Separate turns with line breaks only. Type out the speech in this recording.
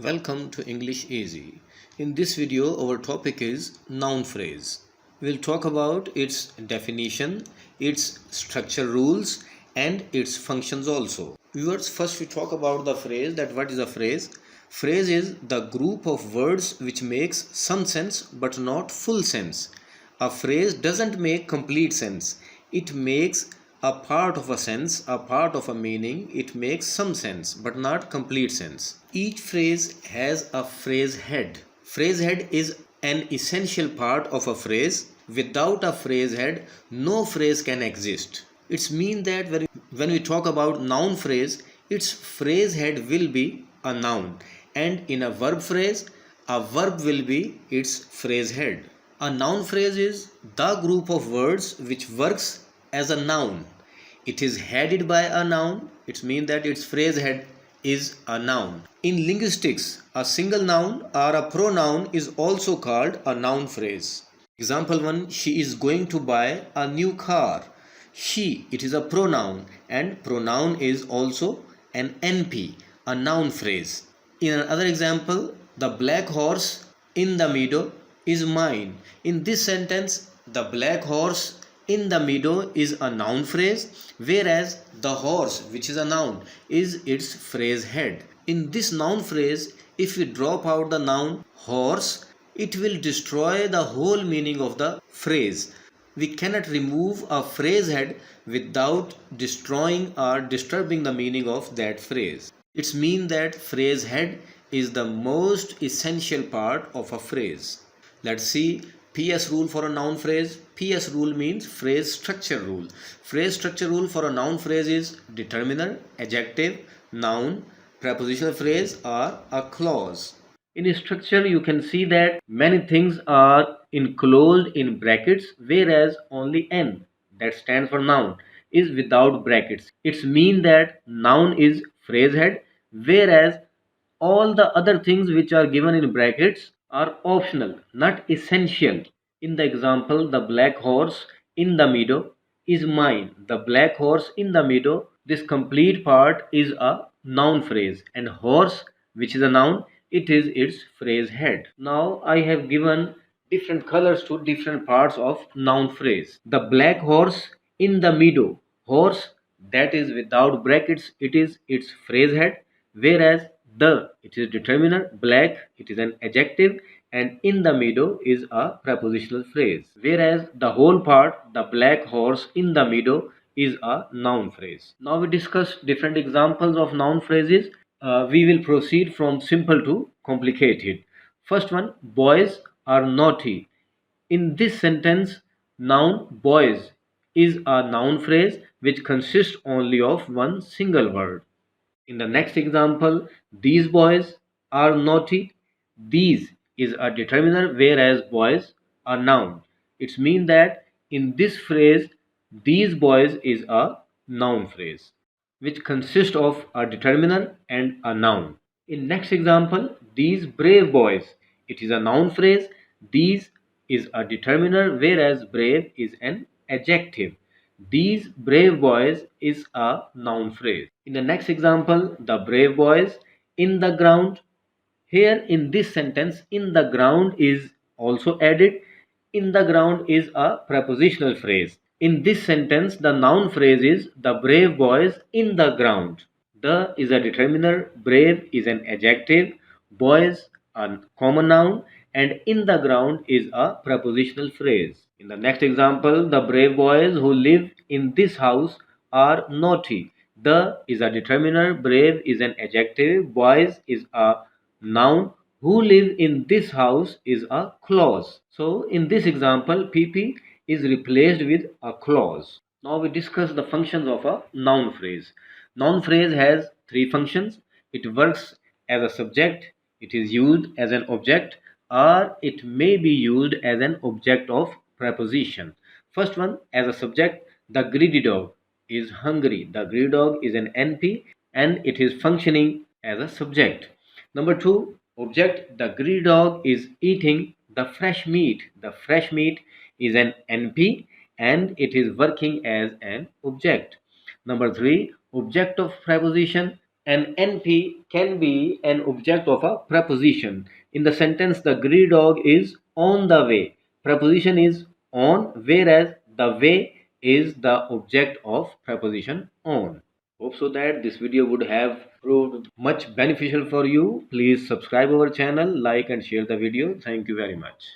Welcome to English Easy. In this video, our topic is noun phrase. We'll talk about its definition, its structure rules, and its functions also. Viewers, first we talk about the phrase. That what is a phrase? Phrase is the group of words which makes some sense but not full sense. A phrase doesn't make complete sense. It makes a part of a sense, a part of a meaning. It makes some sense but not complete sense. Each phrase has a phrase head. Phrase head is an essential part of a phrase. Without a phrase head, no phrase can exist. It's mean that when we talk about noun phrase, its phrase head will be a noun, and in a verb phrase, a verb will be its phrase head. A noun phrase is the group of words which works as a noun. It is headed by a noun. It means that its phrase head is a noun. In linguistics, a single noun or a pronoun is also called a noun phrase. Example 1, she is going to buy a new car. She, it is a pronoun, and pronoun is also an NP, a noun phrase. In another example, the black horse in the meadow is mine. In this sentence, the black horse in the meadow is a noun phrase, whereas the horse, which is a noun, is its phrase head. In this noun phrase, if we drop out the noun horse, it will destroy the whole meaning of the phrase. We cannot remove a phrase head without destroying or disturbing the meaning of that phrase. It's mean that phrase head is the most essential part of a phrase. Let's see PS rule for a noun phrase. PS rule means phrase structure rule. Phrase structure rule for a noun phrase is determiner, adjective, noun, prepositional phrase, or a clause. In structure, you can see that many things are enclosed in brackets, whereas only N, that stands for noun, is without brackets. It's mean that noun is phrase head, whereas all the other things which are given in brackets are optional, not essential. In the example, the black horse in the meadow is mine. The black horse in the meadow, this complete part is a noun phrase, and horse, which is a noun, it is its phrase head. Now I have given different colors to different parts of noun phrase. The black horse in the meadow, horse, that is without brackets, it is its phrase head, whereas the, it is determiner, black, it is an adjective, and in the meadow is a prepositional phrase, whereas the whole part, the black horse in the meadow, is a noun phrase. Now we discuss different examples of noun phrases. We will proceed from simple to complicated. First one, boys are naughty. In this sentence, noun boys is a noun phrase which consists only of one single word. In the next example, these boys are naughty. These is a determiner, whereas boys are noun. It means that in this phrase, these boys is a noun phrase which consists of a determiner and a noun. In next example, these brave boys, it is a noun phrase. These is a determiner, whereas brave is an adjective. These brave boys is a noun phrase. In the next example, the brave boys in the ground. Here in this sentence, in the ground is also added. In the ground is a prepositional phrase. In this sentence, the noun phrase is the brave boys in the ground. The is a determiner, brave is an adjective, boys a common noun, and in the ground is a prepositional phrase. In the next example, the brave boys who live in this house are naughty. The is a determiner, brave is an adjective, boys is a noun, who live in this house is a clause. So in this example, PP is replaced with a clause. Now we discuss the functions of a noun phrase. Noun phrase has three functions. It works as a subject, it is used as an object, or it may be used as an object of preposition. First one, as a subject, the greedy dog is hungry. The greedy dog is an NP and it is functioning as a subject. Number two, object, the greedy dog is eating the fresh meat. The fresh meat is an NP and it is working as an object. Number three, object of preposition, An NP can be an object of a preposition. In the sentence, the grey dog is on the way. Preposition is on, whereas the way is the object of preposition on. Hope so that this video would have proved much beneficial for you. Please subscribe our channel, like and share the video. Thank you very much.